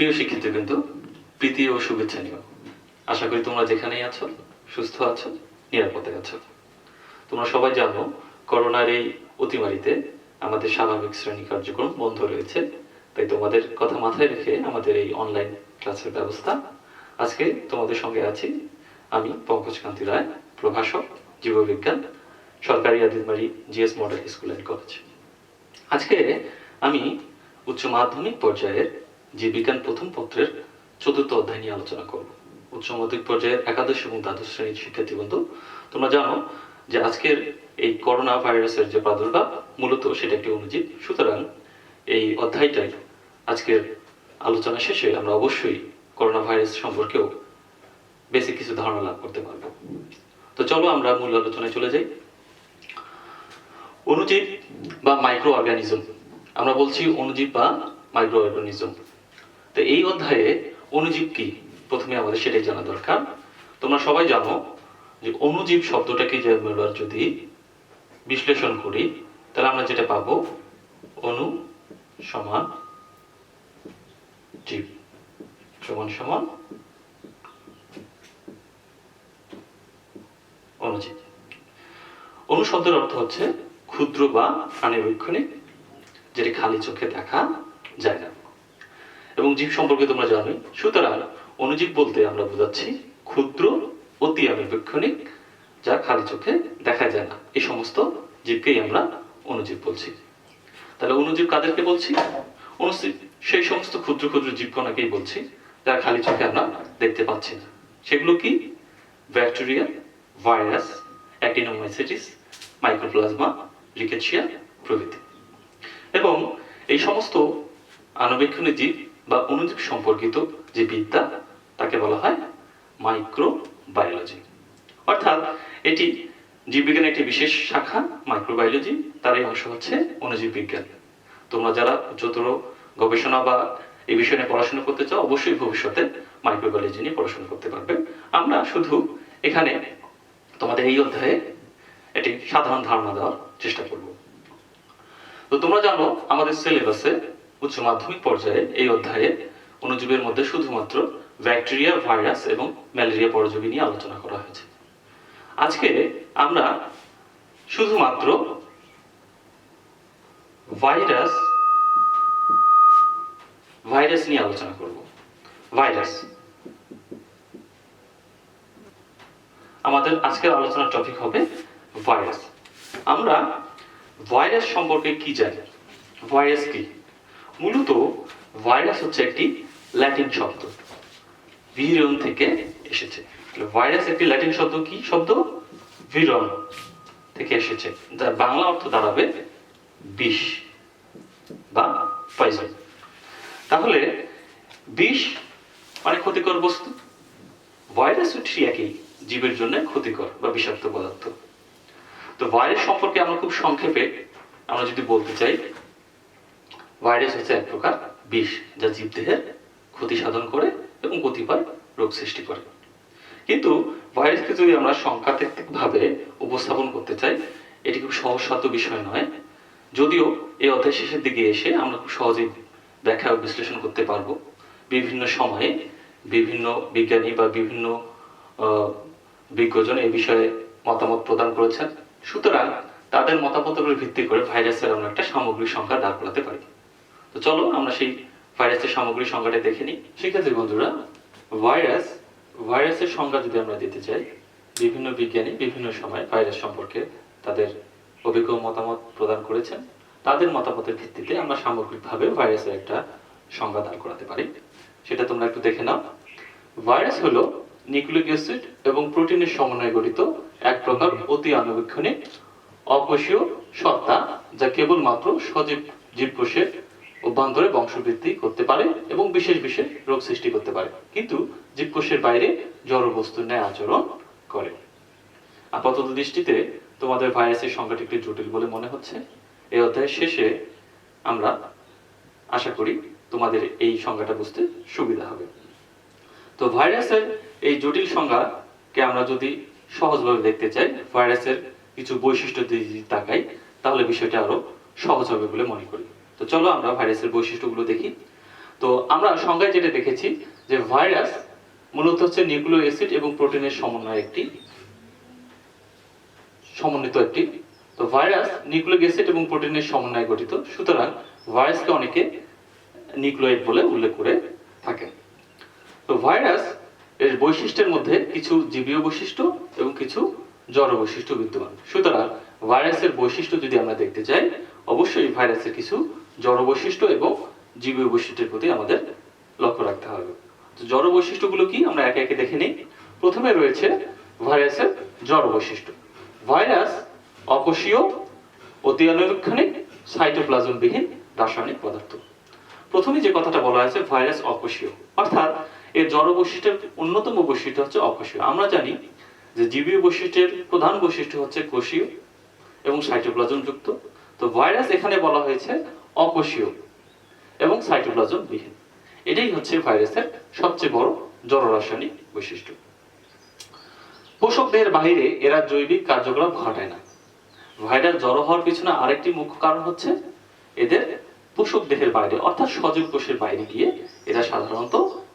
প্রিয় শিক্ষার্থীবৃন্দ, প্রীতি ও শুভেচ্ছা নিও। আশা করি তোমরা যেখানেই আছো সুস্থ আছো, নিরাপদে আছো। তোমরা সবাই জানো করোনার এই অতিমারিতে আমাদের স্বাভাবিক শ্রেণী কার্যক্রম বন্ধ রয়েছে, তাই তোমাদের কথা মাথায় রেখে আমাদের এই অনলাইন ক্লাসের ব্যবস্থা। আজকে তোমাদের সঙ্গে আছি আমি পঙ্কজ কান্তি রায়, প্রভাষক, জীববিজ্ঞান, সরকারি Aditbari GS model school and college. আজকে আমি উচ্চ মাধ্যমিক পর্যায়ের জীববিজ্ঞান প্রথম পত্রের ৪র্থ অধ্যায় নিয়ে আলোচনা করব। উচ্চ মাধ্যমিক পর্যায়ের একাদশ এবং দ্বাদশ শ্রেণীর শিক্ষার্থীবৃন্দ, তোমরা জানো যে আজকের এই করোনা ভাইরাসের যে প্রাদুর্ভাব মূলত সেটা একটি অণুজীব। সুতরাং এই অধ্যায়টাই আজকের আলোচনা শেষে আমরা অবশ্যই করোনা ভাইরাস সম্পর্কেও বেসিক কিছু ধারণা লাভ করতে পারব। তো চলো আমরা মূল আলোচনায় চলে যাই। অণুজীব বা মাইক্রো অর্গানিজম, আমরা বলছি অণুজীব বা মাইক্রো অর্গানিজম। তো এই অধ্যায়ে অণুজীব কি প্রথমে আমাদের সেটাই জানা দরকার। তোমরা সবাই জানো যে অণুজীব শব্দটাকে যে আমরা যদি বিশ্লেষণ করি তাহলে আমরা যেটা পাবো, অণু সমান জীব সমান সমান অণুজীব। অণু শব্দের অর্থ হচ্ছে ক্ষুদ্র বা আণুবীক্ষণিক, যেটা খালি চোখে দেখা যায় না। এবং জীব সম্পর্কে তোমরা জানোই। সুতরাং অণুজীব বলতে আমরা বোঝাচ্ছি ক্ষুদ্র, অতি আণুবীক্ষণিক, যা খালি চোখে দেখা যায় না। এই সমস্ত জীবকেই আমরা অণুজীব বলছি। তাহলে অণুজীব কাদেরকে বলছি? অণুজীব সেই সমস্ত ক্ষুদ্র ক্ষুদ্র জীবকণাকেই বলছি যারা খালি চোখে আমরা দেখতে পাচ্ছি না। সেগুলো কি? ব্যাকটেরিয়া, ভাইরাস, অ্যাক্টিনোমাইসিটিস, মাইক্রোপ্লাজমা, রিকেটশিয়া প্রভৃতি। এবং এই সমস্ত আণুবীক্ষণিক জীব বা অণুজীব সম্পর্কিত যে বিদ্যা তাকে বলা হয় মাইক্রোবায়োলজি। অর্থাৎ এটি জীববিজ্ঞানের একটি বিশেষ শাখা মাইক্রোবায়োলজি, তারই অংশ হচ্ছে অণুজীব বিজ্ঞান। তোমরা যারা উচ্চতর গবেষণা বা এই বিষয় নিয়ে পড়াশোনা করতে চাও অবশ্যই ভবিষ্যতে মাইক্রোবায়োলজি নিয়ে পড়াশোনা করতে পারবে। আমরা শুধু এখানে তোমাদের এই অধ্যায়ে একটি সাধারণ ধারণা দেওয়ার চেষ্টা করব। তো তোমরা জানো আমাদের সিলেবাসে উচ্চ মাধ্যমিক পর্যায়ে এই অধ্যায়ে অণুজীবের মধ্যে শুধুমাত্র ব্যাকটেরিয়া, ভাইরাস এবং ম্যালেরিয়া পরজীবী নিয়ে আলোচনা করা হয়েছে। আজকে আমরা শুধুমাত্র ভাইরাস নিয়ে আলোচনা করব। ভাইরাস আমাদের আজকের আলোচনার টপিক হবে ভাইরাস। আমরা ভাইরাস সম্পর্কে কি জানি? ভাইরাস কি? মূলত ভাইরাস হচ্ছে একটি ল্যাটিন শব্দ, ভিরন থেকে এসেছে। ভাইরাস একটি ল্যাটিন শব্দ। কি শব্দ? ভিরন থেকে এসেছে, যার বাংলা অর্থ দাঁড়াবে বিষ বা পয়জন। তাহলে বিষ মানে ক্ষতিকর বস্তু, ভাইরাস ঠিক একই, জীবের জন্য ক্ষতিকর বা বিষাক্ত পদার্থ। তো ভাইরাস সম্পর্কে আমরা খুব সংক্ষেপে আমরা যদি বলতে চাই, ভাইরাস হচ্ছে এক প্রকার বিষ যা জীবদেহের ক্ষতি সাধন করে এবং কতিপয় রোগ সৃষ্টি করে। কিন্তু ভাইরাসকে যদি আমরা সংখ্যাতাত্ত্বিকভাবে উপস্থাপন করতে চাই, এটি খুব সহজসাধ্য বিষয় নয়। যদিও এই অধ্যায় শেষের দিকে এসে আমরা খুব সহজেই ব্যাখ্যা ও বিশ্লেষণ করতে পারবো। বিভিন্ন সময়ে বিভিন্ন বিজ্ঞানী বা বিভিন্ন বিজ্ঞজন এই বিষয়ে মতামত প্রদান করেছেন। সুতরাং তাদের মতামতের উপর ভিত্তি করে ভাইরাসের আমরা একটা সামগ্রিক সংখ্যা দাঁড় করাতে পারি। তো চলো আমরা সেই ভাইরাসের সামগ্রিক সংখ্যাটা দেখে নিই। শিক্ষার্থী বন্ধুরা, ভাইরাসের সংজ্ঞা যদি আমরা দিতে চাই, বিভিন্ন বিজ্ঞানী বিভিন্ন সময় ভাইরাস সম্পর্কে তাদের অভিজ্ঞ মতামত প্রদান করেছেন। তাদের মতামতের ভিত্তিতে আমরা সামগ্রিকভাবে ভাইরাসের একটা সংজ্ঞা দাঁড় করাতে পারি। সেটা তোমরা একটু দেখে নাও। ভাইরাস হলো নিউক্লিক অ্যাসিড এবং প্রোটিনের সমন্বয়ে গঠিত এক প্রকার অতি আণুবীক্ষণিক অকোষীয় সত্তা, যা কেবলমাত্র সজীব জীবকোষের অভ্যন্তরে বংশবৃদ্ধি করতে পারে এবং বিশেষ বিশেষ রোগ সৃষ্টি করতে পারে, কিন্তু জীবকোষের বাইরে জড় বস্তুর ন্যায় আচরণ করে। আপাতত দৃষ্টিতে তোমাদের ভাইরাসের সংখ্যাটি একটু জটিল বলে মনে হচ্ছে। এই অধ্যায়ের শেষে আমরা আশা করি তোমাদের এই সংজ্ঞাটা বুঝতে সুবিধা হবে। তো ভাইরাসের এই জটিল সংজ্ঞাকে আমরা যদি সহজভাবে দেখতে চাই, ভাইরাসের কিছু বৈশিষ্ট্য যদি তাকাই, তাহলে বিষয়টা আরো সহজ হবে বলে মনে করি। তো চলো আমরা ভাইরাসের বৈশিষ্ট্যগুলো দেখি। তো আমরা সংজ্ঞায় যেটা দেখেছি যে ভাইরাস মূলত হচ্ছে নিউক্লিক অ্যাসিড এবং প্রোটিনের সমন্বিত একটি। তো ভাইরাস নিউক্লিক অ্যাসিড এবং প্রোটিনের সমন্বয়ে গঠিত, সুতরাং ভাইরাসকে অনেকে নিউক্লিয়েড বলে উল্লেখ করে থাকেন। তো ভাইরাস এর বৈশিষ্ট্যের মধ্যে কিছু জীবীয় বৈশিষ্ট্য এবং কিছু জড় বৈশিষ্ট্য বিদ্যমান। সুতরাং ভাইরাসের বৈশিষ্ট্য যদি আমরা দেখতে চাই, অবশ্যই ভাইরাসের কিছু জড় বৈশিষ্ট্য এবং জীবীয় বৈশিষ্ট্যের প্রতি আমাদের লক্ষ্য রাখতে হবে। তো জড় বৈশিষ্ট্যগুলো কি আমরা একে একে দেখে নিই। প্রথমে রয়েছে ভাইরাসের জড় বৈশিষ্ট্য। ভাইরাস অকোষীয়, অতি আণুবীক্ষণিক, সাইটোপ্লাজমবিহীন রাসায়নিক পদার্থ। প্রথমে যে কথাটা বলা আছে ভাইরাস অকোষীয়, অর্থাৎ এর জড় বৈশিষ্ট্যের অন্যতম বৈশিষ্ট্য হচ্ছে অকোষীয়। আমরা জানি যে জীবীয় বৈশিষ্ট্যের প্রধান বৈশিষ্ট্য হচ্ছে কোষীয় এবং সাইটোপ্লাজম যুক্ত। তো ভাইরাস এখানে বলা হয়েছে অকোষীয় এবং সাইটোপ্লাজম বিহীন। এটাই হচ্ছে ভাইরাসের সবচেয়ে বড় জড় রাসায়নিক বৈশিষ্ট্য। পোষক দেহের বাইরে এরা জৈবিক কার্যকলাপ ঘটায় না। ভাইরাস জড়ো হওয়ার পিছনে আরেকটি মুখ্য কারণ হচ্ছে এদের পোষক দেহের বাইরে অর্থাৎ সজীব কোষের বাইরে গিয়ে এরা সাধারণত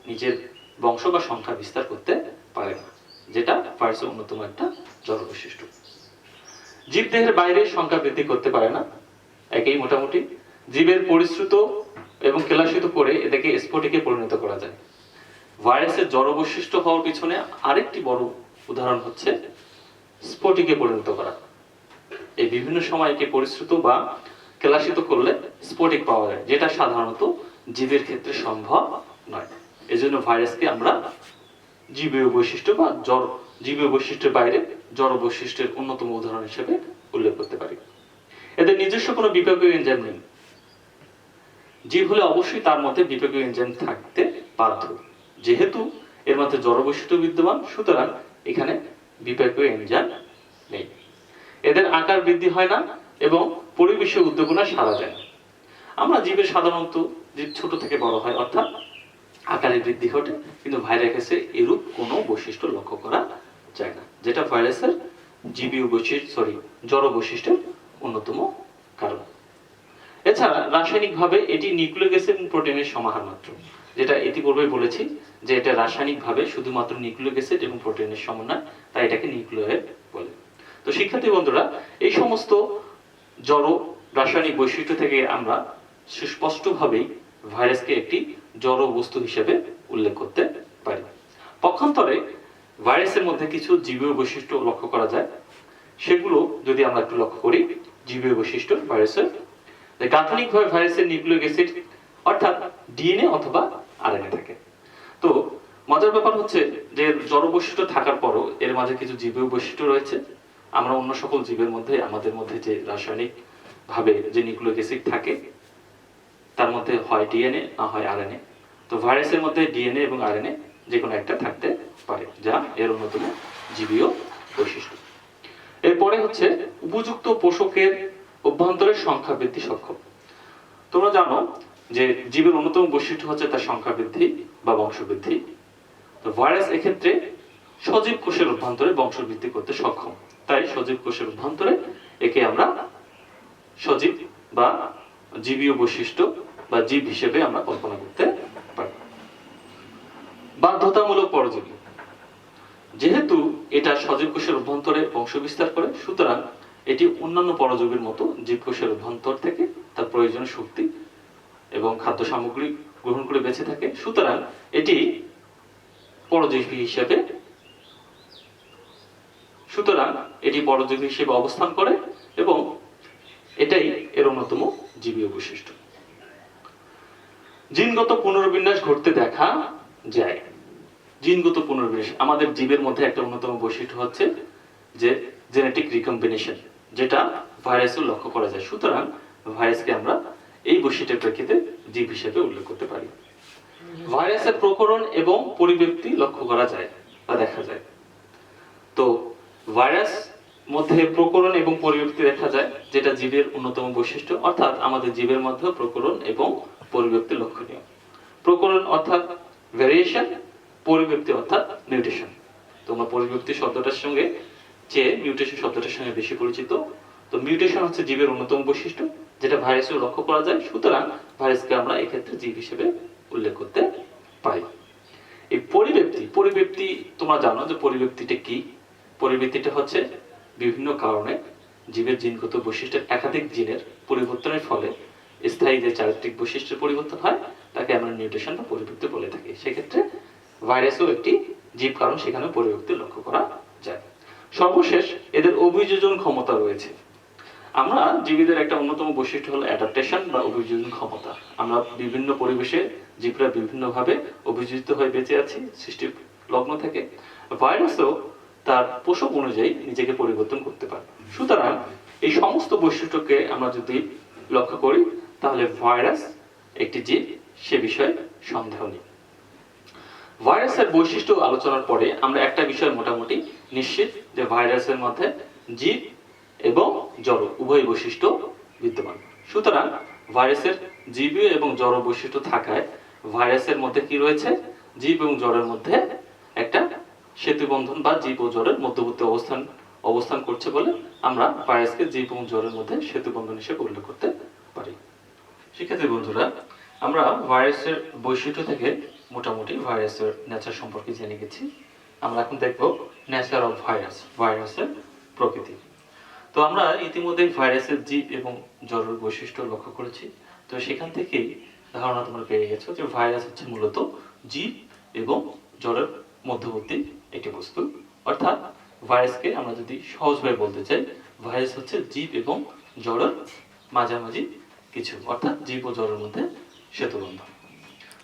নিজের বংশ বা সংখ্যা বিস্তার করতে পারে না, যেটা ভাইরাসের অন্যতম একটা জড় বৈশিষ্ট্য। জীব দেহের বাইরে সংখ্যা বৃদ্ধি করতে পারে না, একেই মোটামুটি জীবের পরিশ্রুত এবং কেলাসিত করে এটাকে স্ফটিকে পরিণত করা যায়। ভাইরাসের জড় বৈশিষ্ট্য হওয়ার পিছনে আরেকটি বড় উদাহরণ হচ্ছে স্ফটিকে পরিণত করা। এই বিভিন্ন সময় একে পরিশ্রুত বা কেলাসিত করলে স্ফটিক পাওয়া যায়, যেটা সাধারণত জীবের ক্ষেত্রে সম্ভব নয়। এজন্য ভাইরাসকে আমরা জীবীয় বৈশিষ্ট্য বা জীবীয় বৈশিষ্ট্যের বাইরে জড় বৈশিষ্ট্যের অন্যতম উদাহরণ হিসেবে উল্লেখ করতে পারি। এদের নিজস্ব কোনো বিপাকীয় এনজাইম নেই। জীব হলে অবশ্যই তার মধ্যে বিপাকীয় এনজাইম থাকতে বাধ্য। যেহেতু এর মধ্যে জড় বৈশিষ্ট্য বিদ্যমান, সুতরাং এখানে বিপাকীয় এনজাইম নেই। এদের আকার বৃদ্ধি হয় না এবং পরিবেশীয় উদ্দীপনা সাড়া দেয় না। আমরা জীবের সাধারণত জীব ছোট থেকে বড় হয়, অর্থাৎ আকারে বৃদ্ধি ঘটে, কিন্তু ভাইরাসে এরূপ কোনো বৈশিষ্ট্য লক্ষ্য করা যায় না, যেটা ভাইরাসের জীবীয় জড় বৈশিষ্ট্যের অন্যতম কারণ। এছাড়া রাসায়নিকভাবে এটি নিউক্লিক অ্যাসিড এবং প্রোটিনের সমাহার মাত্র, যেটা ইতিপূর্বে বলেছি যে এটা রাসায়নিকভাবে শুধুমাত্র নিউক্লিক অ্যাসিড এবং প্রোটিনের সমন্বয়, তাই এটাকে নিউক্লিয়েড বলে। তো শিক্ষার্থী বন্ধুরা, এই সমস্ত জড় রাসায়নিক বৈশিষ্ট্য থেকে আমরা সুস্পষ্টভাবেই ভাইরাসকে একটি জড় বস্তু হিসেবে উল্লেখ করতে পারি। পক্ষান্তরে ভাইরাসের মধ্যে কিছু জীবীয় বৈশিষ্ট্য লক্ষ্য করা যায়। সেগুলো যদি আমরা একটু লক্ষ্য করি, জীবীয় বৈশিষ্ট্য ভাইরাসের গাঠনিকভাবে ভাইরাসের নিউক্লিক অ্যাসিড অর্থাৎ ডিএনএ অথবা আরএনএ থাকে। তো মজার ব্যাপার হচ্ছে যে জড় বৈশিষ্ট্য থাকার পরও এর মাঝে কিছু জীবীয় বৈশিষ্ট্য রয়েছে। আমরা অন্য সকল জীবের মধ্যে আমাদের মধ্যে যে রাসায়নিক ভাবে যে নিউক্লিক অ্যাসিড থাকে তার মধ্যে হয় ডিএনএ না হয় আরএনএ। তো ভাইরাসের মধ্যে ডিএনএ এবং আরএনএ যে কোনো একটা থাকতে পারে, যা এর অন্যতম জীবীয় বৈশিষ্ট্য। এরপরে হচ্ছে উপযুক্ত পোষকের অভ্যন্তরে সংখ্যা বৃদ্ধি সক্ষম। তোমরা জানো যে জীবের অন্যতম বৈশিষ্ট্য হচ্ছে তার সংখ্যা বৃদ্ধি বা বংশবৃদ্ধি। তো ভাইরাস এক্ষেত্রে সজীব কোষের অভ্যন্তরে বংশবৃদ্ধি করতে সক্ষম, তাই সজীব কোষের অভ্যন্তরে একে আমরা সজীব বা জীবীয় বৈশিষ্ট্য বা জীব হিসেবে আমরা কল্পনা করতে পারি। বাধ্যতামূলক পরজীবী, যেহেতু এটা সজীব কোষের অভ্যন্তরে বংশ বিস্তার করে, সুতরাং এটি অন্যান্য পরজীবীর মতো জীবকোষের অভ্যন্তর থেকে তার প্রয়োজনীয় শক্তি এবং খাদ্য সামগ্রী গ্রহণ করে বেঁচে থাকে। সুতরাং এটি পরজীবী হিসেবে অবস্থান করে এবং এটাই এর অন্যতম জীবীয় বৈশিষ্ট্য। জিনগত পুনর্বিন্যাস ঘটতে দেখা যায়। জিনগত পুনর্বিন্যাস আমাদের জীবের মধ্যে একটা অন্যতম বৈশিষ্ট্য হচ্ছে যে জেনেটিক রিকম্বিনেশন, যেটা ভাইরাসে লক্ষ্য করা যায়। সুতরাং ভাইরাসকে আমরা এই বৈশিষ্ট্যের প্রেক্ষিতে জীব হিসেবে উল্লেখ করতে পারি। ভাইরাসের প্রকরণ এবং পরিব্যক্তি লক্ষ্য করা যায় বা দেখা যায়। তো ভাইরাস মধ্যে প্রকরণ এবং পরিব্যক্তি দেখা যায়, যেটা জীবের অন্যতম বৈশিষ্ট্য, অর্থাৎ আমাদের জীবের মধ্যে প্রকরণ এবং পরিব্যক্তি লক্ষণীয়। প্রকরণ অর্থাৎ ভেরিয়েশন, পরিব্যক্তি অর্থাৎ মিউটেশন। তোমরা পরিব্যক্তি শব্দটার সঙ্গে চেয়ে মিউটেশন শব্দটার সঙ্গে বেশি পরিচিত। তো মিউটেশন হচ্ছে জীবের অন্যতম বৈশিষ্ট্য, যেটা ভাইরাসেও লক্ষ্য করা যায়। সুতরাং ভাইরাসকে আমরা এক্ষেত্রে জীব হিসেবে উল্লেখ করতে পারি। এই পরিব্যক্তি তোমরা জানো যে পরিব্যক্তিটা কি। পরিব্যক্তিটা হচ্ছে বিভিন্ন কারণে জীবের জিনগত বৈশিষ্ট্যের একাধিক জিনের পরিবর্তনের ফলে স্থায়ী যে চারিত্রিক বৈশিষ্ট্যের পরিবর্তন হয় তাকে আমরা মিউটেশন বা পরিবর্তন বলে থাকি। সেক্ষেত্রে ভাইরাসও একটি জীব, কারণ সেখানে পরিবর্তন লক্ষ্য করা যায়। সর্বশেষ এদের অভিযোজন ক্ষমতা রয়েছে। আমরা জীবীদের একটা অন্যতম বৈশিষ্ট্য হলো অ্যাডাপ্টেশন বা অভিযোজন ক্ষমতা। আমরা বিভিন্ন পরিবেশে জীবরা বিভিন্নভাবে অভিযোজিত হয়ে বেঁচে আছি সৃষ্টির লগ্ন থেকে। ভাইরাসও তার পোষক অনুযায়ী নিজেকে পরিবর্তন করতে পারে। সুতরাং এই সমস্ত বৈশিষ্ট্যকে আমরা যদি লক্ষ্য করি তাহলে ভাইরাস একটি জীব, সে বিষয়ে সন্দেহ নেই। ভাইরাসের বৈশিষ্ট্য আলোচনার পরে আমরা একটা বিষয় মোটামুটি নিশ্চিত যে ভাইরাসের মধ্যে জীব এবং জড় উভয় বৈশিষ্ট্য বিদ্যমান। সুতরাং ভাইরাসের জীবীয় এবং জড় বৈশিষ্ট্য থাকায় ভাইরাসের মধ্যে কি রয়েছে, জীব এবং জড়ের মধ্যে একটা সেতুবন্ধন বা জীব ও জড়ের মধ্যবর্তী অবস্থান করছে বলে আমরা ভাইরাসকে জীব এবং জড়ের মধ্যে সেতুবন্ধন হিসেবে উল্লেখ করতে পারি। শিক্ষার্থী বন্ধুরা, আমরা ভাইরাসের বৈশিষ্ট্য থেকে মোটামুটি ভাইরাসের নেচার সম্পর্কে জেনে গেছি। আমরা এখন দেখব নেচার অফ ভাইরাস, ভাইরাসের প্রকৃতি। তো আমরা ইতিমধ্যে ভাইরাসের জীব এবং জড়ের বৈশিষ্ট্য লক্ষ্য করেছি। তো সেখান থেকেই ধারণা তোমরা পেয়ে গেছো যে ভাইরাস হচ্ছে মূলত জীব এবং জড়ের মধ্যবর্তী একটি বস্তু। অর্থাৎ ভাইরাসকে আমরা যদি সহজভাবে বলতে চাই, ভাইরাস হচ্ছে জীব এবং জড়ের মাঝামাঝি কিছু, অর্থাৎ জীব ও জড়ের মধ্যে সেতুবন্ধন।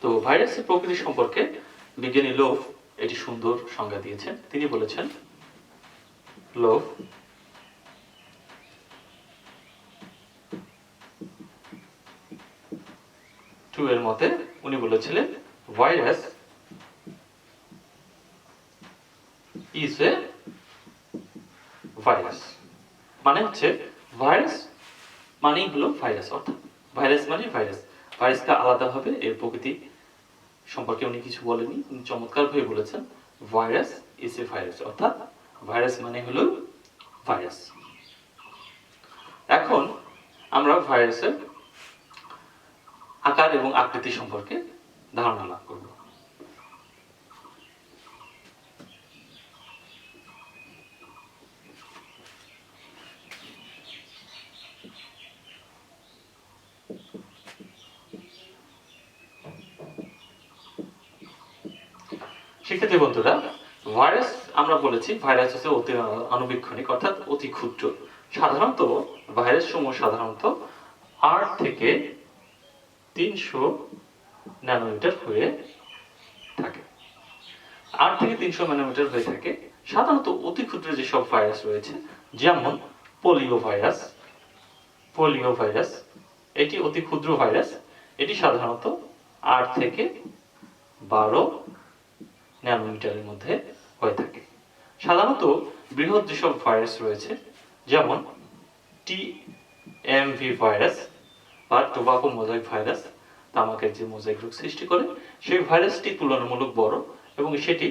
তো ভাইরাসের প্রকৃতি সম্পর্কে বিজ্ঞানী লোভ এটি সুন্দর সংজ্ঞা দিয়েছেন। তিনি বলেছেন, লোভ এর মতে উনি বলেছিলেন ভাইরাস ইজ এ ভাইরাস, মানে হচ্ছে ভাইরাস মানেই হলো ভাইরাস, অর্থাৎ ভাইরাস মানে ভাইরাস। ভাইরাসকে আলাদাভাবে এর প্রকৃতি সম্পর্কে উনি কিছু বলেনি, উনি চমৎকারভাবে বলেছেন ভাইরাস ইজ এ ভাইরাস, অর্থাৎ ভাইরাস মানে হলো ভাইরাস। এখন আমরা ভাইরাসের আকার এবং আকৃতি সম্পর্কে ধারণা লাভ করব। শিক্ষার্থী বন্ধুরা, ভাইরাস আমরা বলেছি ভাইরাস হচ্ছে অতি আণুবীক্ষণিক, অর্থাৎ অতি ক্ষুদ্র। সাধারণত ভাইরাস সমূহ সাধারণত 8 থেকে 300 ন্যানোমিটার হয়ে থাকে। 8 থেকে 300 ন্যানোমিটার হয়ে থাকে। সাধারণত অতি ক্ষুদ্র যেসব ভাইরাস রয়েছে, যেমন পোলিও ভাইরাস এটি অতি ক্ষুদ্র ভাইরাস। এটি সাধারণত 8 থেকে 12 ন্যানোমিটারের মধ্যে হয়ে থাকে। সাধারণত বৃহৎ যেসব ভাইরাস রয়েছে, যেমন টিএমভি ভাইরাস বা টোবাকো মোজাইক ভাইরাস, তামাকের যে মোজাইক রোগ সৃষ্টি করে, সেই ভাইরাসটি তুলনামূলক বড় এবং সেটি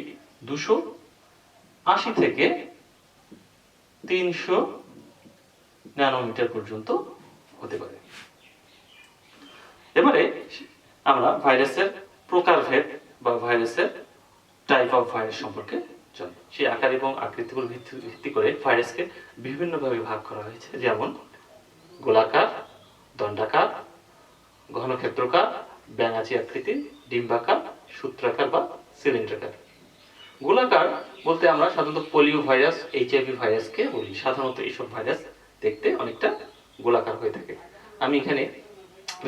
280 থেকে 300 ন্যানোমিটার পর্যন্ত হতে পারে। এবারে আমরা ভাইরাসের প্রকারভেদ বা ভাইরাসের টাইপ অফ ভাইরাস সম্পর্কে জানব। সেই আকার এবং আকৃতির ভিত্তি করে ভাইরাসকে বিভিন্নভাবে ভাগ করা হয়েছে, যেমন গোলাকার, দণ্ডাকার, ঘনক্ষেত্রাকার, ব্যাঙাচি আকৃতির, ডিম্বাকার, সূত্রাকার বা সিলিন্ডারাকার। গোলাকার বলতে আমরা সাধারণত পোলিও ভাইরাস, এইচআইভি ভাইরাসকে বলি। সাধারণত এইসব ভাইরাস দেখতে অনেকটা গোলাকার হয়ে থাকে। আমি এখানে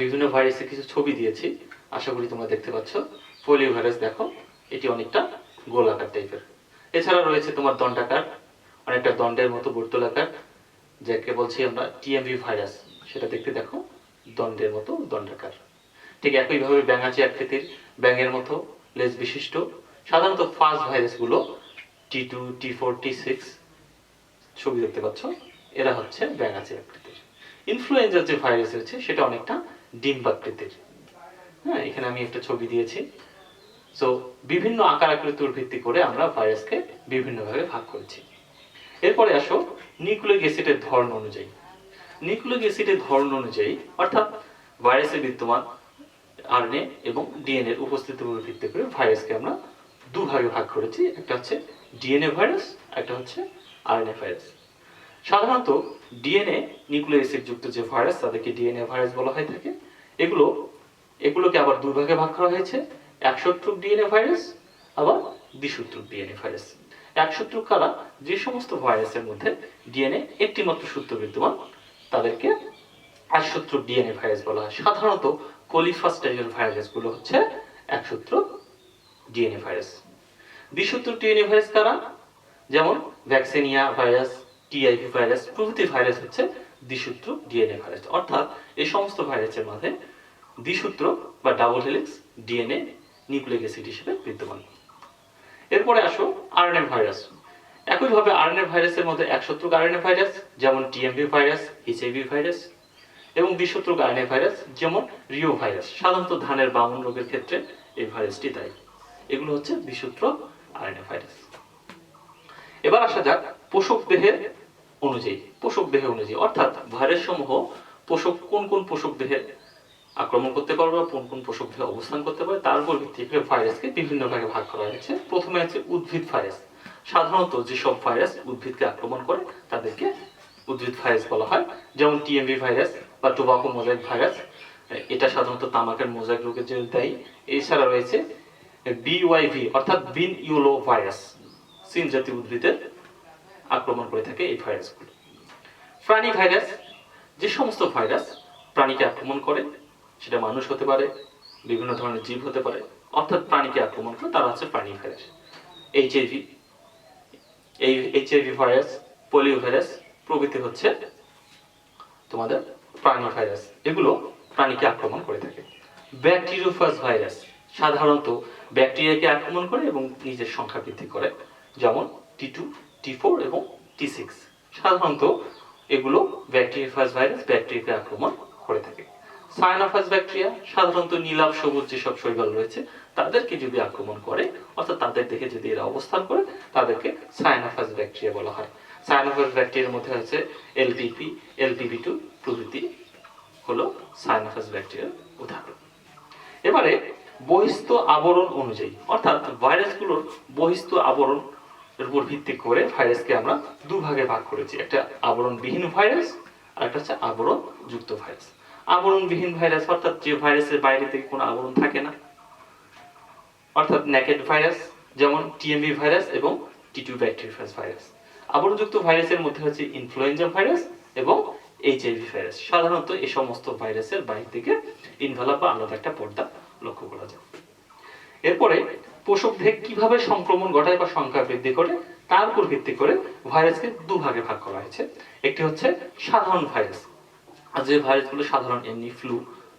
বিভিন্ন ভাইরাসের কিছু ছবি দিয়েছি, আশা করি তোমরা দেখতে পাচ্ছ। পোলিও ভাইরাস দেখো, এটি অনেকটা গোলাকার টাইপের। এছাড়া রয়েছে তোমার দণ্ডাকার, অনেকটা দণ্ডের মতো বর্তুলাকার, যাকে বলছি আমরা টিএমভি ভাইরাস, সেটা দেখতে দেখো দণ্ডের মতো দণ্ডাকার। ঠিক একইভাবে ব্যাঙাচি আকৃতির, ব্যাঙের মতো লেজ বিশিষ্ট। সাধারণত ফাস্ট ভাইরাসগুলো T2, T4, T6 ছবি দেখতে পাচ্ছ, এরা হচ্ছে ব্যাঙাচি আকৃতির। ইনফ্লুয়েঞ্জার যে ভাইরাস রয়েছে সেটা অনেকটা ডিম্বাকৃতির। হ্যাঁ, এখানে আমি একটা ছবি দিয়েছি। সো বিভিন্ন আকার আকৃতির ভিত্তি করে আমরা ভাইরাসকে বিভিন্নভাবে ভাগ করেছি। এরপরে আসো নিউক্লিক অ্যাসিডের ধরন অনুযায়ী। নিউক্লিক অ্যাসিডের ধরন অনুযায়ী, অর্থাৎ ভাইরাসে বিদ্যমান আরএনএ এবং ডিএনএ এর উপস্থিতির উপর ভিত্তি করে ভাইরাসকে আমরা দুভাগে ভাগ করেছি, একটা হচ্ছে ডিএনএ ভাইরাস, একটা হচ্ছে আরএনএ ভাইরাস। সাধারণত ডিএনএ নিউক্লিক অ্যাসিড যুক্ত যে ভাইরাস তাদেরকে ডিএনএ ভাইরাস বলা হয়ে থাকে। এগুলোকে আবার দুই ভাগে ভাগ করা হয়েছে, একসূত্রক ডিএনএ ভাইরাস আবার দ্বিসূত্রক ডিএনএ ভাইরাস। একসূত্রক কারা? যে সমস্ত ভাইরাসের মধ্যে ডিএনএ একটি মাত্র সূত্র বিদ্যমান তাদেরকে একসূত্রক ডিএনএ ভাইরাস বলা হয়। সাধারণত কোলিফাস্টাইজের ভাইরাসগুলো হচ্ছে একসূত্রক ডিএনএ ভাইরাস। দ্বিসূত্রক ডিএনএ ভাইরাস কারা? যেমন ভ্যাকসিনিয়া ভাইরাস, টিআইভি ভাইরাস প্রভৃতি ভাইরাস হচ্ছে দ্বিসূত্রক ডিএনএ ভাইরাস। অর্থাৎ এই সমস্ত ভাইরাসের মধ্যে দ্বিসূত্রক বা double helix DNA nucleic acid হিসেবে বিদ্যমান। এরপরে আসো আরএনএ ভাইরাস। একইভাবে আরএনএ ভাইরাসের মধ্যে একসূত্রক আরএনএ ভাইরাস যেমন টিএমভি ভাইরাস, এইচআইভি ভাইরাস, এবং দ্বিসূত্রক আরএনএ ভাইরাস যেমন রিও ভাইরাস। সাধারণত ধানের বামন রোগের ক্ষেত্রে এই ভাইরাসটি দায়ী। এগুলো হচ্ছে দ্বিসূত্রক আরএনএ ভাইরাস। এবার আসা যাক পোষক দেহের অনুযায়ী অর্থাৎ ভাইরাস সমূহ কোন কোন পোষক দেহে আক্রমণ করতে পারবে, কোন কোন পোষক দেহে অবস্থান করতে পারে তার উপর ভিত্তি করে ভাইরাসকে বিভিন্ন ভাগে ভাগ করা হয়েছে। প্রথমে আছে উদ্ভিদ ভাইরাস। সাধারণত যেসব ভাইরাস উদ্ভিদকে আক্রমণ করে তাদেরকে উদ্ভিদ ভাইরাস বলা হয়, যেমন টিএমভি ভাইরাস বা টোবাকো মোজাইক ভাইরাস, এটা সাধারণত তামাকের মোজাইক রোগের জন্য দায়ী। এছাড়া রয়েছে বিওয়াইভি অর্থাৎ বিন ইউলো ভাইরাস, সিন জাতীয় উদ্ভিদের আক্রমণ করে থাকে এই ভাইরাসগুলো। প্রাণী ভাইরাস, যে সমস্ত ভাইরাস প্রাণীকে আক্রমণ করে, সেটা মানুষ হতে পারে, বিভিন্ন ধরনের জীব হতে পারে, অর্থাৎ প্রাণীকে আক্রমণ করে তারা হচ্ছে প্রাণী virus. HIV virus, polio virus প্রভৃতি হচ্ছে তোমাদের প্রাণী ভাইরাস, এগুলো প্রাণীকে আক্রমণ করে থাকে। ব্যাকটেরিওফাজ ভাইরাস সাধারণত ব্যাকটেরিয়াকে আক্রমণ করে এবং নিজের সংখ্যা বৃদ্ধি করে, যেমন T2, T4 এবং T6। সাধারণত এগুলো ব্যাকটেরিওফাজ ভাইরাস ব্যাকটেরিয়াকে আক্রমণ করে থাকে। সায়ানোফাজ ব্যাকটেরিয়া সাধারণত নীলাভ সবুজ যেসব শৈবাল রয়েছে তাদেরকে যদি আক্রমণ করে, অর্থাৎ তাদের দেহে যদি এরা অবস্থান করে, তাদেরকে সায়ানোফাজ ব্যাকটেরিয়া বলা হয়। সায়ানোফাজ ব্যাকটেরিয়ার মধ্যে আছে এলপিপি, LPP2 প্রভৃতি হলো সায়ানোফাজ ব্যাকটেরিয়ার উদাহরণ। এবারে বহিস্থ আবরণ অনুযায়ী অর্থাৎ ভাইরাসগুলোর বহিস্থ আবরণ এর উপর ভিত্তি করে ভাইরাসকে আমরা দুভাগে ভাগ করেছি, একটা আবরণবিহীন ভাইরাস আর একটা হচ্ছে আবরণ যুক্ত ভাইরাস। আবরণবিহীন ভাইরাস অর্থাৎ যে ভাইরাসের বাইরে থেকে কোনো আবরণ থাকে না, অর্থাৎ নেকেড ভাইরাস যেমন টিএমভি ভাইরাস এবং T2 ব্যাকটেরিওফাজ ভাইরাস। আবরণযুক্ত ভাইরাসের মধ্যে হচ্ছে ইনফ্লুয়েঞ্জা ভাইরাস এবং এইচআইভি ভাইরাস। সাধারণত এই সমস্ত ভাইরাসের বাইরে থেকে ইনভেলাপ বা আলাদা একটা পর্দা লক্ষ্য করা যায়। এরপরে পোষক দেহে কিভাবে সংক্রমণ ঘটায় বা সংখ্যা বৃদ্ধি করে তার উপর ভিত্তি করে ভাইরাসকে দুভাগে ভাগ করা হয়েছে। একটি হচ্ছে সাধারণ ভাইরাস, আর যে ভাইরাসগুলো সাধারণ এমনি ফ্লু,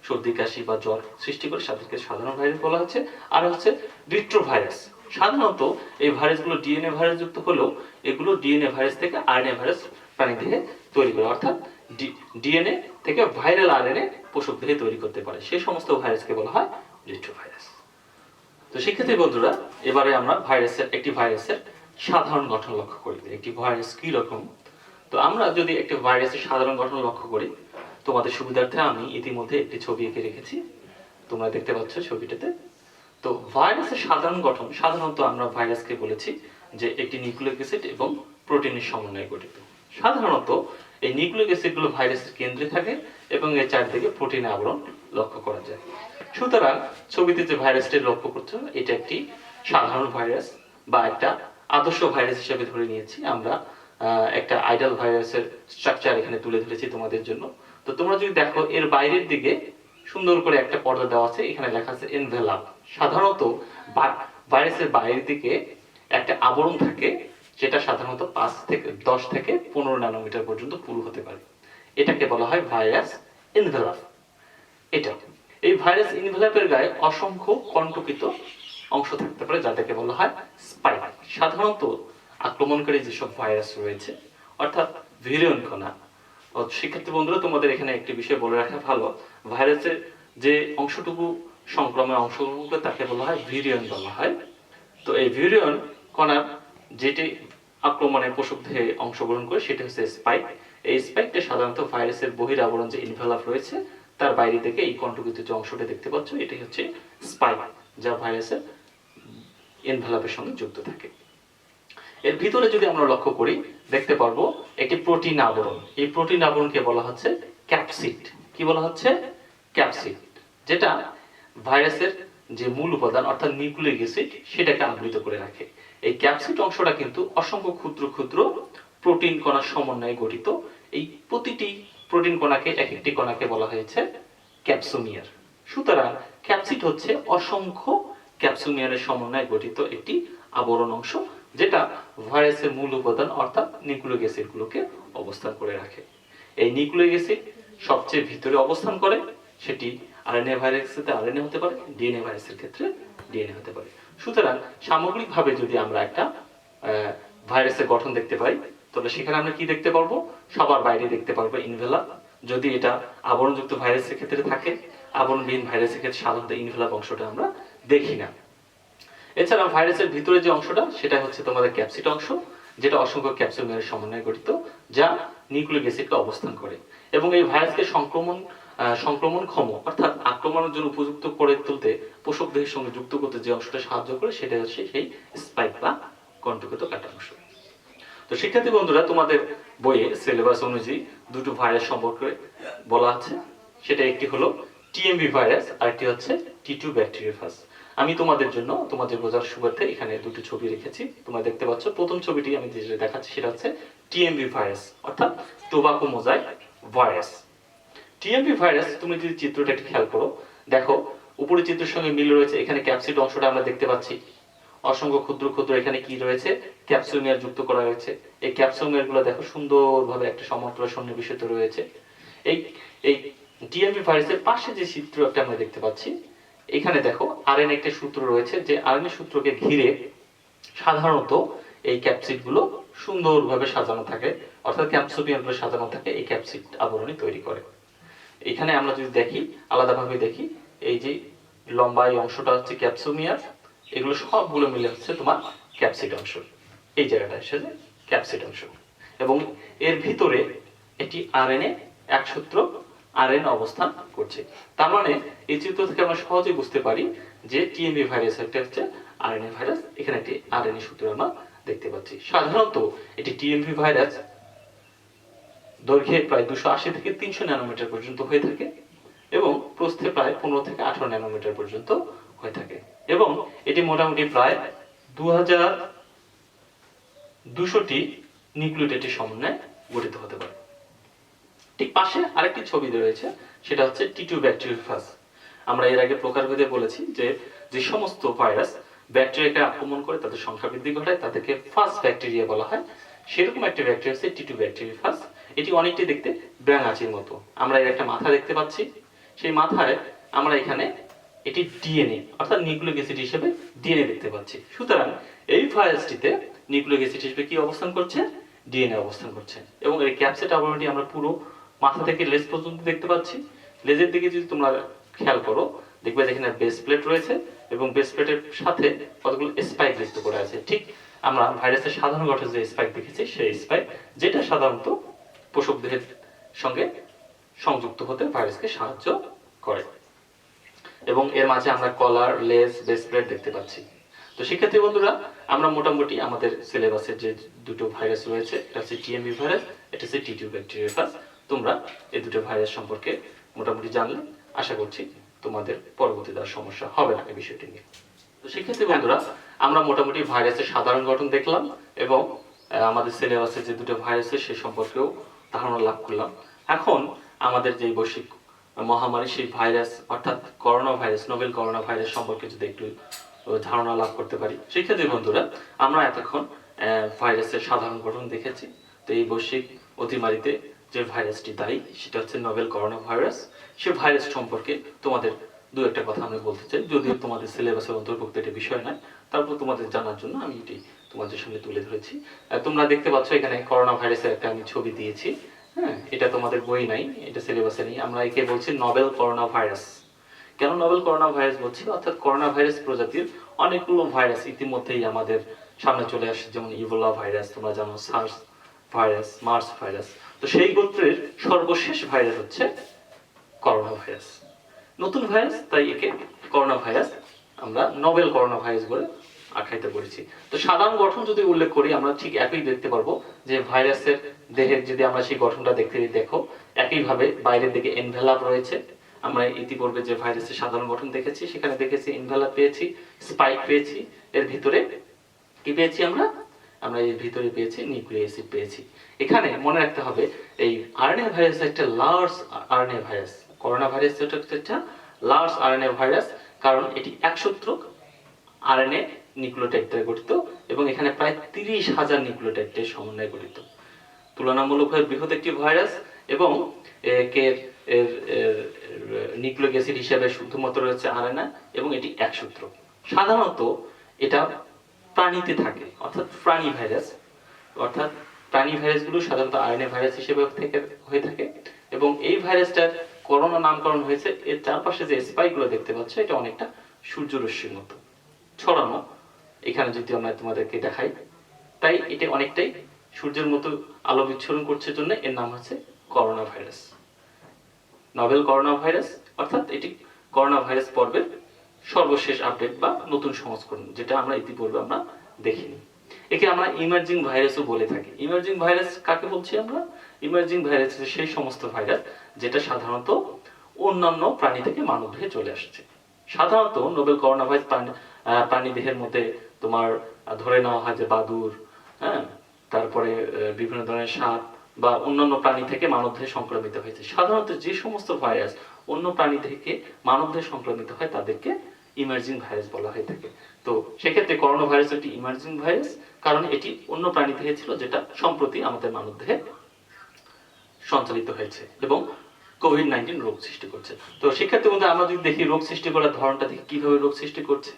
সর্দি কাশি বা জ্বর সৃষ্টি করে তাদেরকে সাধারণ ভাইরাস বলা হচ্ছে। আর হচ্ছে রিট্রো ভাইরাস। সাধারণত এই ভাইরাসগুলো ডিএনএ ভাইরাস যুক্ত হলেও এগুলো ডিএনএ ভাইরাস থেকে আরএনএ ভাইরাস প্রাণী দেহে তৈরি করে, অর্থাৎ ডিএনএ থেকে ভাইরাল আরএনএ পোষক দেহে তৈরি করতে পারে, সেই সমস্ত ভাইরাসকে বলা হয় রিট্রো ভাইরাস। তো শিক্ষার্থী বন্ধুরা, এবারে আমরা একটি ভাইরাসের সাধারণ গঠন লক্ষ্য করি। একটি ভাইরাস কি রকম? তো আমরা যদি একটি ভাইরাসের সাধারণ গঠন লক্ষ্য করি, তোমাদের সুবিধার্থে আমি ইতিমধ্যে একটি ছবি এঁকে রেখেছি, তোমরা দেখতে পাচ্ছ ছবিটাতে। তো ভাইরাসের সাধারণ গঠন, সাধারণত আমরা ভাইরাসকে বলেছি যে একটি নিউক্লিক অ্যাসিড এবং প্রোটিনের সমন্বয়ে গঠিত। সাধারণত এই নিউক্লিক অ্যাসিডগুলো ভাইরাসের কেন্দ্রে থাকে এবং এর চারদিকে প্রোটিন আবরণ লক্ষ্য করা যায়। সুতরাং ছবিতে যে ভাইরাসটি লক্ষ্য করছো এটা একটি সাধারণ ভাইরাস বা একটা আদর্শ ভাইরাস হিসেবে ধরে নিয়েছি আমরা। একটা আইডাল ভাইরাসের স্ট্রাকচার এখানে তুলে ধরেছি তোমাদের জন্য। তো তোমরা যদি দেখো এর বাইরের দিকে সুন্দর করে একটা পর্দা দেওয়া আছে, এখানে লেখা আছে এনভেলাপ। সাধারণত ভাইরাসের বাইরের দিকে একটা আবরণ থাকে, যেটা সাধারণত 10 থেকে 15 ন্যানোমিটার পর্যন্ত পুরু হতে পারে। এটাকে বলা হয় ভাইরাস এনভেলাপ। এই ভাইরাস এনভেলাপের গায়ে অসংখ্য কণ্টকিত অংশ থাকতে পারে, যাদেরকে বলা হয় স্পাইক। সাধারণত আক্রমণকারী যেসব ভাইরাস রয়েছে অর্থাৎ ভিরিয়ন কণা। শিক্ষার্থী বন্ধুরা, তোমাদের এখানে একটি বিষয় বলে রাখা ভালো, ভাইরাসের যে অংশটুকু সংক্রমণে অংশগ্রহণ করে তাকে বলা হয় ভিরিয়ন বলা হয়। তো এই ভিরিয়ন কণার যেটি আক্রমণে পোষক দেহে অংশগ্রহণ করে সেটা হচ্ছে স্পাইক। এই স্পাইকটা সাধারণত ভাইরাসের বহিরাবরণ যে ইনভেলাপ রয়েছে তার বাইরে থেকে এই কণ্ঠকিত যে অংশটা দেখতে পাচ্ছ এটাই হচ্ছে স্পাইক, যা ভাইরাসের এনভেলপের সঙ্গে যুক্ত থাকে। এর ভিতরে যদি আমরা লক্ষ্য করি দেখতে পারবো একটি প্রোটিন আবরণ। এই প্রোটিন আবরণকে বলা হচ্ছে ক্যাপসিড। কি বলা হচ্ছে? ক্যাপসিড, যেটা ভাইরাসের যে মূল উপাদান অর্থাৎ নিউক্লিক অ্যাসিড সেটাকে আবৃত করে রাখে। এই ক্যাপসিড অংশটা কিন্তু অসংখ্য ক্ষুদ্র ক্ষুদ্র প্রোটিন কণার সমন্বয়ে গঠিত। এই প্রতিটি প্রোটিন কণাকে এক একটি কণাকে বলা হয়েছে ক্যাপসোমিয়ার। সুতরাং ক্যাপসিড হচ্ছে অসংখ্য ক্যাপসোমিয়ারের সমন্বয়ে গঠিত একটি আবরণ অংশ, যেটা ভাইরাসের মূল উপাদান অর্থাৎ নিউক্লিক অ্যাসিডগুলোকে অবস্থান করে রাখে। এই নিউক্লিক অ্যাসিড সবচেয়ে ভিতরে অবস্থান করে, সেটি আরএনএ ভাইরাসের ক্ষেত্রে আরএনএ হতে পারে, ডিএনএ ভাইরাসের ক্ষেত্রে ডিএনএ হতে পারে। সুতরাং সামগ্রিকভাবে যদি আমরা একটা ভাইরাসের গঠন দেখতে পাই, তাহলে সেখানে আমরা কি দেখতে পারবো? সবার বাইরে দেখতে পারবো ইনভেলাপ। যদি এটা আবরণযুক্ত ভাইরাসের ক্ষেত্রে থাকে, আবরণবিহীন ভাইরাসের ক্ষেত্রে সাধারণত ইনভেলাপ অংশটা আমরা দেখি না। এছাড়া ভাইরাসের ভিতরে যে অংশটা সেটা হচ্ছে তোমাদের ক্যাপসিড অংশ, যেটা অসংখ্য ক্যাপসুলের সমন্বয়ে গঠিত, যা নিউক্লিক অ্যাসিডকে অবস্থান করে এবং এই ভাইরাসকে সংক্রমণক্ষম অর্থাৎ আক্রমণের জন্য উপযুক্ত করে তুলতে পোষক দেহের সঙ্গে যুক্ত করতে যে অংশটা সাহায্য করে সেটা হচ্ছে সেই স্পাইক বা কণ্ঠকিত কাটা অংশ। তো শিক্ষার্থী বন্ধুরা, তোমাদের বইয়ে সিলেবাস অনুযায়ী দুটো ভাইরাস সম্পর্কে বলা আছে। সেটা একটি হলো টিএমভি ভাইরাস আর একটি হচ্ছে টি2 ব্যাকটেরিয়াফাজ। আমি তোমাদের জন্য তোমাদের বোঝার সুবিধার্থে এখানে দুটো ছবি রেখেছি, তোমরা দেখতে পাচ্ছ। প্রথম ছবিটি আমি যেটা দেখাচ্ছি সেটা হচ্ছে টিএমভি ভাইরাস অর্থাৎ tobacco mosaic virus. TMV virus তুমি যদি চিত্রটা একটু খেয়াল করো, দেখো উপরে চিত্রের সঙ্গে মিল রয়েছে। এখানে ক্যাপসিড অংশটা আমরা দেখতে পাচ্ছি, অসংখ্য ক্ষুদ্র ক্ষুদ্র এখানে কি রয়েছে? ক্যাপসুমিয়ার যুক্ত করা হয়েছে। এই ক্যাপসুমিয়ার গুলো দেখো সুন্দরভাবে একটা সমান্তরাল সন্নিবেশিত রয়েছে। এই এই টিএমভি ভাইরাসের পাশে যে চিত্রটা আমরা দেখতে পাচ্ছি, এখানে দেখো আরএনএ একটা সূত্র রয়েছে, যে আরএনএ সূত্রকে ঘিরে সাধারণত এই ক্যাপসিড গুলো সুন্দরভাবে সাজানো থাকে, অর্থাৎ ক্যাপসুমিয়ার গুলো সাজানো থাকে, এই ক্যাপসিড আবরণী তৈরি করে। এখানে আমরা যদি দেখি, আলাদাভাবে দেখি, এই যে লম্বা এই অংশটা হচ্ছে ক্যাপসুমিয়ার, এগুলো সবগুলো মিলে হচ্ছে তোমার ক্যাপসিড অংশ। এই জায়গাটা এসে ক্যাপসিড অংশ এবং এর ভিতরে একটি আরএনএ একসূত্র আরএনএ অবস্থান করছে। তার মানে এই চিত্র থেকে আমরা সহজেই বুঝতে পারি যে টিএমভি ভাইরাস একটা হচ্ছে আরএনএ ভাইরাস। এখানে একটি আরএনএ সূত্র আমরা দেখতে পাচ্ছি। সাধারণত এটি টিএমভি ভাইরাস দৈর্ঘ্যে প্রায় 280 থেকে 300 ন্যানোমিটার পর্যন্ত হয়ে থাকে এবং প্রস্থে প্রায় 15 থেকে 18 ন্যানোমিটার পর্যন্ত হয়ে থাকে এবং এটি মোটামুটি প্রায় 2200টি নিউক্লিওটাইডের সমন্বয়ে গঠিত হতে পারে। ঠিক পাশে আরেকটি ছবি রয়েছে, সেটা হচ্ছে টি2 ব্যাকটেরিয়াফাজ। আমরা এর আগে প্রকারভেদে বলেছি যে যে সমস্ত ভাইরাস ব্যাকটেরিয়াকে আক্রমণ করে তাদের সংখ্যা বৃদ্ধি ঘটায় তাদেরকে ফাজ ব্যাকটেরিয়া বলা হয়। সেরকম একটা ব্যাকটেরিয়া হচ্ছে টি2 ব্যাকটেরিয়াফাজ। এটি অনেকটি দেখতে ব্যাঙাচির মতো। আমরা এর একটা মাথা দেখতে পাচ্ছি, সেই মাথায় আমরা এখানে এটি ডিএনএ অর্থাৎ নিউক্লিক অ্যাসিড হিসেবে ডিএনএ দেখতে পাচ্ছি। সুতরাং এই ভাইরাসটিতে নিউক্লিক অ্যাসিড হিসেবে কি অবস্থান করছে? ডিএনএ অবস্থান করছে এবং এই ক্যাপসিড আবরণটি আমরা পুরো মাথা থেকে লেজ পর্যন্ত দেখতে পাচ্ছি। লেজের দিকে যদি তোমরা খেয়াল করো, দেখবে যেখানে বেস প্লেট রয়েছে এবং বেস প্লেটের সাথে কতগুলো স্পাইক যুক্ত করা আছে। ঠিক আমরা ভাইরাসের সাধারণ গঠন যে স্পাইক দেখেছি সেই স্পাইক, যেটা সাধারণত পোষক দেহের সঙ্গে সংযুক্ত হতে ভাইরাসকে সাহায্য করে এবং এর মাঝে আমরা কলার, লেজ, বেস প্লেট দেখতে পাচ্ছি। তো শিক্ষার্থী বন্ধুরা, আমরা মোটামুটি আমাদের সিলেবাসের যে দুটো ভাইরাস রয়েছে, এটা হচ্ছে টিএমভি ভাইরাস, এটা হচ্ছে টি2 ব্যাকটেরিয়াফাজ। তোমরা এই দুটো ভাইরাস সম্পর্কে মোটামুটি জানলে আশা করছি তোমাদের পরবর্তীতে আর সমস্যা হবে না এই বিষয়টি নিয়ে। তো শিক্ষার্থী বন্ধুরা, আমরা মোটামুটি ভাইরাসের সাধারণ গঠন দেখলাম এবং আমাদের সিলেবাসের যে দুটো ভাইরাসের সে সম্পর্কেও ধারণা লাভ করলাম। এখন আমাদের যে বৈশ্বিক মহামারী সেই ভাইরাস অর্থাৎ corona virus, novel corona virus সম্পর্কে যদি একটু ধারণা লাভ করতে পারি। শিক্ষার্থী বন্ধুরা, আমরা এতক্ষণ ভাইরাসের সাধারণ গঠন দেখেছি। তো এই বৈশ্বিক অতিমারিতে যে ভাইরাসটি দায়ী সেটা হচ্ছে নোভেল করোনা ভাইরাস। সে ভাইরাস সম্পর্কে তোমাদের দু একটা কথা আমি বলতে চাই, যদিও তোমাদের সিলেবাসের অন্তর্ভুক্ত এটা বিষয় নয়, তারপর তোমাদের জানার জন্য আমি এটি তোমাদের সামনে তুলে ধরেছি। তোমরা দেখতে পাচ্ছ এখানে করোনা ভাইরাসের একটা আমি ছবি দিয়েছি। হ্যাঁ, এটা তোমাদের বই নাই, এটা সিলেবাসে নেই। আমরা একে বলছি নোভেল করোনা ভাইরাস। কেন নোভেল করোনা ভাইরাস বলছি? অর্থাৎ করোনা ভাইরাস প্রজাতির অনেকগুলো ভাইরাস ইতিমধ্যেই আমাদের সামনে চলে আসে, যেমন ইবোলা ভাইরাস, তোমরা জানো, সার্স ভাইরাস, মার্স ভাইরাস। তো সেই গোত্রের সর্বশেষ ভাইরাস হচ্ছে করোনা ভাইরাস। নতুন ভাইরাস, তাই একে করোনা ভাইরাস আমরা নোবেল করোনা ভাইরাস বলে আখ্যায়িত করেছি। তো সাধারণ গঠন যদি উল্লেখ করি আমরা ঠিক একই দেখতে পারবো যে ভাইরাসের দেহের যদি আমরা সেই গঠনটা দেখো একইভাবে বাইরের দিকে এনভেলাপ রয়েছে। আমরা ইতিপূর্বে যে ভাইরাসের সাধারণ গঠন দেখেছি সেখানে দেখেছি এনভেলাপ পেয়েছি, স্পাইক পেয়েছি, এর ভিতরে কি পেয়েছি আমরা এর ভিতরে পেয়েছি নিউক্লিক অ্যাসিড পেয়েছি। এখানে মনে রাখতে হবে এই আরএনএ ভাইরাস একটা large RNA virus, corona virus একটা লার্জ আরএনএ ভাইরাস, কারণ এটি একসূত্রক আরএনএ নিউক্লিওটাইড দ্বারা গঠিত এবং এখানে প্রায় 30,000 নিউক্লিওটাইডের সমন্বয়ে গঠিত। তুলনামূলকভাবে বৃহৎ একটি ভাইরাস এবং এর নিউক্লিক অ্যাসিড হিসেবে শুধুমাত্র রয়েছে আরএনএ এবং এটি একসূত্রক। সাধারণত এটা প্রাণীতে থাকে, অর্থাৎ প্রাণী ভাইরাস, অর্থাৎ প্রাণী ভাইরাসগুলো সাধারণত আরএনএ ভাইরাস হিসেবে হয়ে থাকে এবং এই ভাইরাসটার করোনা নামকরণ হয়েছে এর চারপাশে যে স্পাইকগুলো দেখতে পাচ্ছ এটা অনেকটা সূর্যরশ্মির মতো ছড়ানো। এখানে যদি আমরা তোমাদেরকে দেখাই, তাই এটা অনেকটাই সূর্যের মতো আলো বিচ্ছুরণ করছে জন্য এর নাম হচ্ছে corona virus, novel corona virus. অর্থাৎ এটি করোনা ভাইরাস পর্বের সর্বশেষ আপডেট বা নতুন সংস্করণ, যেটা আমরা ইতিপূর্বে আমরা দেখিনি। একে আমরা ইমার্জিং ভাইরাসও বলে থাকি। ইমার্জিং ভাইরাস কাকে বলছি আমরা? ইমার্জিং ভাইরাস সেই সমস্ত ভাইরাস যেটা সাধারণত অন্যান্য প্রাণী থেকে মানব দেহে চলে আসছে। সাধারণত নোবেল করোনা ভাইরাস প্রাণী দেহের মধ্যে তোমার ধরে নেওয়া হয় যে বাদুড়, হ্যাঁ, তারপরে বিভিন্ন ধরনের সাপ বা অন্যান্য প্রাণী থেকে মানব দেহে সংক্রমিত হয়েছে। সাধারণত যে সমস্ত ভাইরাস অন্য প্রাণী থেকে মানব দেহে সংক্রমিত হয় তাদেরকে ইমার্জিং ভাইরাস বলা হয়ে থাকে। তো সেক্ষেত্রে করোনা ভাইরাস একটি ইমার্জিং ভাইরাস, কারণ এটি অন্য প্রাণী দেহে ছিল যেটা সম্প্রতি আমাদের মানব দেহে সঞ্চালিত হয়েছে এবং কোভিড-19 রোগ সৃষ্টি করছে। তো সেক্ষেত্রে মধ্যে আমরা যদি দেখি রোগ সৃষ্টি করার ধরনটা দেখি কিভাবে রোগ সৃষ্টি করছে।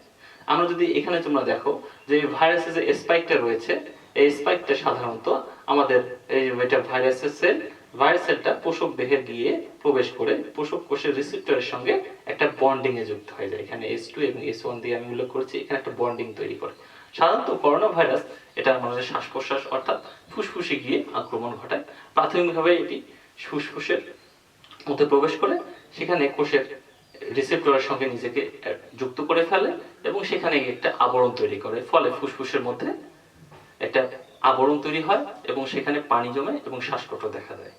আমরা যদি এখানে তোমরা দেখো যে ভাইরাসের যে স্পাইকটা রয়েছে, এই স্পাইকটা সাধারণত আমাদের এই এটা ভাইরাসের সেলটা পোষক দেহে গিয়ে প্রবেশ করে পোষক কোষের রিসেপ্টরের সঙ্গে একটা বন্ডিং এ যুক্ত হয়ে যায়। এখানে H2 এবং H1 দিয়ে আমি উল্লেখ করেছি, এখানে একটা বন্ডিং তৈরি করে। সাধারণত করোনা ভাইরাস এটা আমাদের শ্বাস প্রশ্বাস অর্থাৎ ফুসফুসে গিয়ে আক্রমণ ঘটায়। প্রাথমিকভাবে এটি ফুসফুসের মধ্যে প্রবেশ করে সেখানে কোষের রিসেপ্টরের সঙ্গে নিজেকে যুক্ত করে ফেলে এবং সেখানে একটা আবরণ তৈরি করে, ফলে ফুসফুসের মধ্যে একটা আবরণ তৈরি হয় এবং সেখানে পানি জমে এবং শ্বাসকষ্ট দেখা দেয়।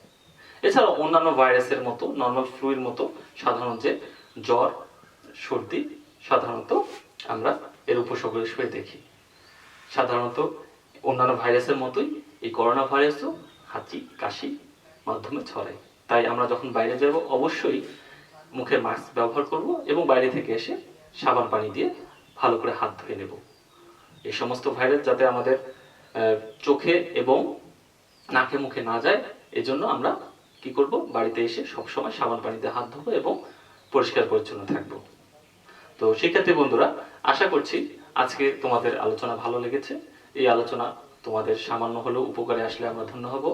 এছাড়াও অন্যান্য ভাইরাসের মতো নর্মাল ফ্লুর মতো সাধারণ যে জ্বর সর্দি সাধারণত আমরা এর উপসর্গ হিসেবে দেখি। সাধারণত অন্যান্য ভাইরাসের মতোই এই করোনা ভাইরাসও হাঁচি কাশি মাধ্যমে ছড়ায়। তাই আমরা যখন বাইরে যাব অবশ্যই মুখে মাস্ক ব্যবহার করব এবং বাইরে থেকে এসে সাবান পানি দিয়ে ভালো করে হাত ধুয়ে নেব। এই সমস্ত ভাইরাস যাতে আমাদের চোখে এবং নাকে মুখে না যায় এজন্য আমরা কি করব, বাড়িতে এসে সবসময় সাবান পানিতে হাত ধোবো এবং পরিষ্কার পরিচ্ছন্ন থাকবো। তো সেক্ষেত্রে বন্ধুরা আশা করছি আজকে তোমাদের আলোচনা ভালো লেগেছে। এই আলোচনা তোমাদের সামান্য হলেও উপকারে আসলে আমরা ধন্য হব।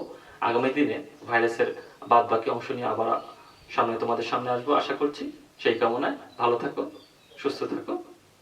আগামী দিনে ভাইরাসের বাদ বাকি অংশ নিয়ে আবার তোমাদের সামনে আসবো আশা করছি। সেই কামনায় ভালো থাকো, সুস্থ থাকো।